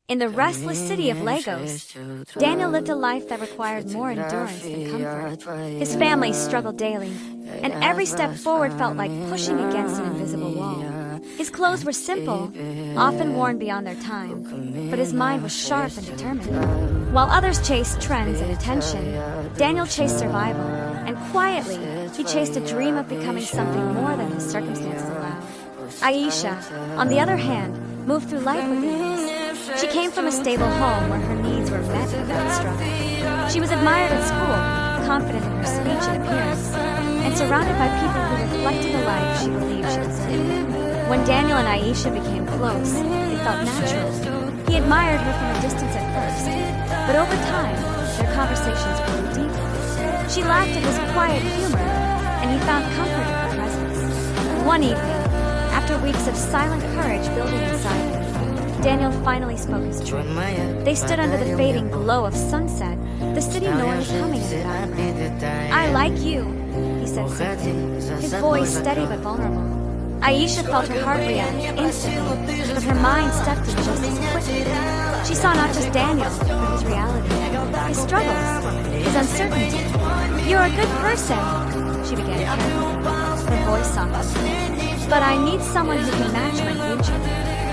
In the restless city of Lagos, Daniel lived a life that required more endurance than comfort. His family struggled daily, and every step forward felt like pushing against an invisible wall. His clothes were simple, often worn beyond their time, but his mind was sharp and determined. While others chased trends and attention, Daniel chased survival, and quietly, he chased a dream of becoming something more than his circumstances allowed. Aisha, on the other hand, moved through life with ease. She came from a stable home where her needs were met without struggle. She was admired at school, confident in her speech and appearance, and surrounded by people who reflected the life she believed she deserved. When Daniel and Aisha became close, it felt natural. He admired her from a distance at first, but over time, their conversations grew deeper. She laughed at his quiet humor, and he found comfort in her presence. One evening, after weeks of silent courage building inside him, Daniel finally spoke his truth. They stood under the fading glow of sunset, the city noise humming in the background. "I like you," he said simply, his voice steady but vulnerable. Aisha felt her heart react instantly, but her mind stepped in just as quickly. She saw not just Daniel, but his reality, his struggles, his uncertainty. "You're a good person," she began carefully, her voice softened. "But I need someone who can match my future."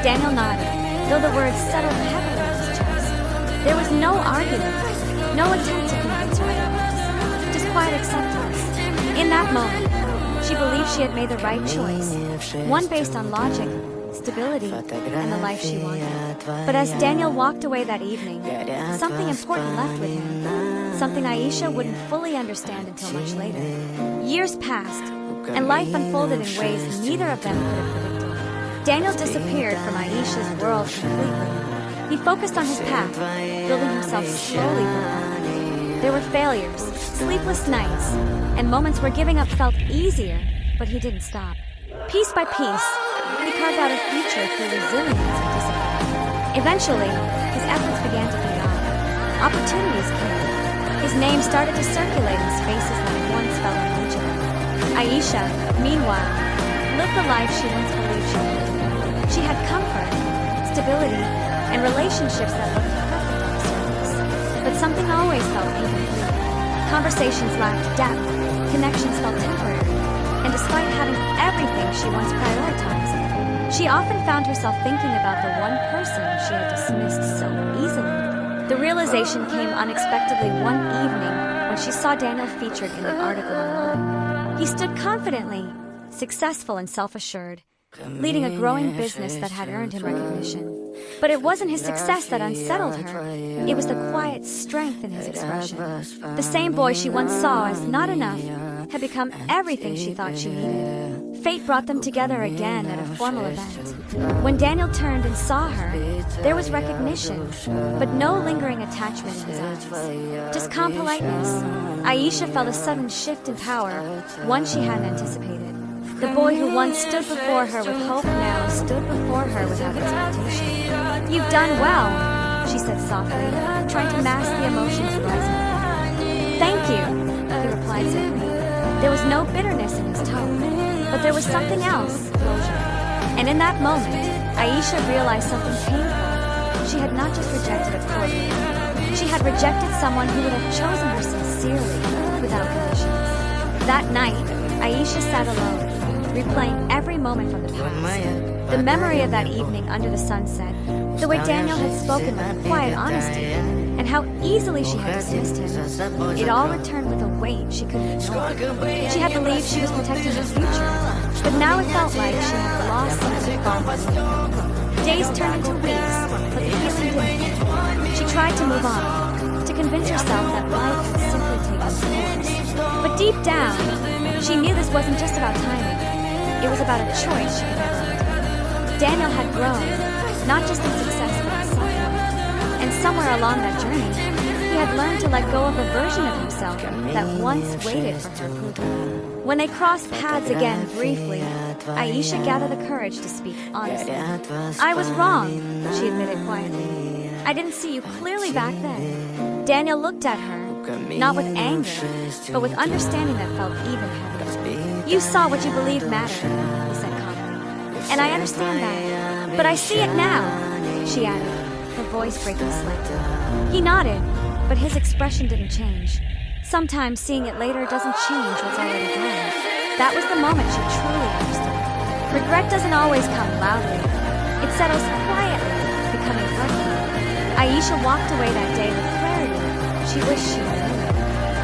Daniel nodded, though the words settled heavily on his chest. There was no argument, no attempt to convince her otherwise, just quiet acceptance. In that moment, she believed she had made the right choice, one based on logic, stability, and the life she wanted. But as Daniel walked away that evening, something important left with him, something Aisha wouldn't fully understand until much later. Years passed, and life unfolded in ways neither of them could have predicted. Daniel disappeared from Aisha's world completely. He focused on his path, building himself slowly from within. There were failures, sleepless nights, and moments where giving up felt easier, but he didn't stop. Piece by piece, he carved out a future through resilience and discipline. Eventually, his efforts began to pay off. Opportunities came. His name started to circulate in spaces that once felt unreachable. Aisha, meanwhile, lived the life she once believed she needed. She had comfort, stability, and relationships that looked perfect on the surface. But something always felt incomplete. Conversations lacked depth, connections felt temporary, and despite having everything she once prioritized, she often found herself thinking about the one person she had dismissed so easily. The realization came unexpectedly one evening when she saw Daniel featured in an article online. He stood confidently, successful and self-assured, leading a growing business that had earned him recognition. But it wasn't his success that unsettled her. It was the quiet strength in his expression. The same boy she once saw as not enough had become everything she thought she needed. Fate brought them together again at a formal event. When Daniel turned and saw her, there was recognition, but no lingering attachment in his eyes. Just calm politeness. Aisha felt a sudden shift in power, one she hadn't anticipated. The boy who once stood before her with hope now stood before her without expectation. "You've done well," she said softly, trying to mask the emotions rising. "Thank you," he replied simply. There was no bitterness in his tone, but there was something else, closure. And in that moment, Aisha realized something painful. She had not just rejected a court. She had rejected someone who would have chosen her sincerely, without conditions. That night, Aisha sat alone, replaying every moment from the past. The memory of that evening under the sunset, the way Daniel had spoken with quiet honesty, and how easily she had dismissed him. It all returned with a weight she couldn't ignore. She had believed she was protecting her future, but now it felt like she had lost something far more meaningful. Days turned into weeks, but the feeling didn't. She tried to move on, to convince herself that life had simply taken its course. But deep down, she knew this wasn't just about timing. It was about a choice she could never undo. Daniel had grown, not just in success but in self-worth. And somewhere along that journey, he had learned to let go of a version of himself that once waited for her approval. When they crossed paths again briefly, Aisha gathered the courage to speak honestly. "I was wrong," she admitted quietly. "I didn't see you clearly back then." Daniel looked at her, not with anger, but with understanding that felt even heavier. "You saw what you believed mattered," he said calmly. "And I understand that. But I see it now," she added, her voice breaking slightly. He nodded, but his expression didn't change. Sometimes seeing it later doesn't change what's already gone. That was the moment she truly understood. Regret doesn't always come loudly. It settles quietly, becoming routine. Aisha walked away that day with clarity she wished she knew.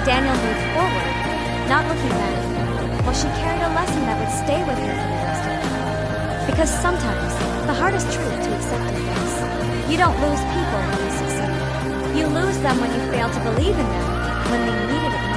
Daniel moved forward, not looking back, while she carried a lesson that would stay with her for the rest of her life. Because sometimes, the hardest truth to accept is this: you don't lose people when you succeed. You lose them when you fail to believe in them when they needed it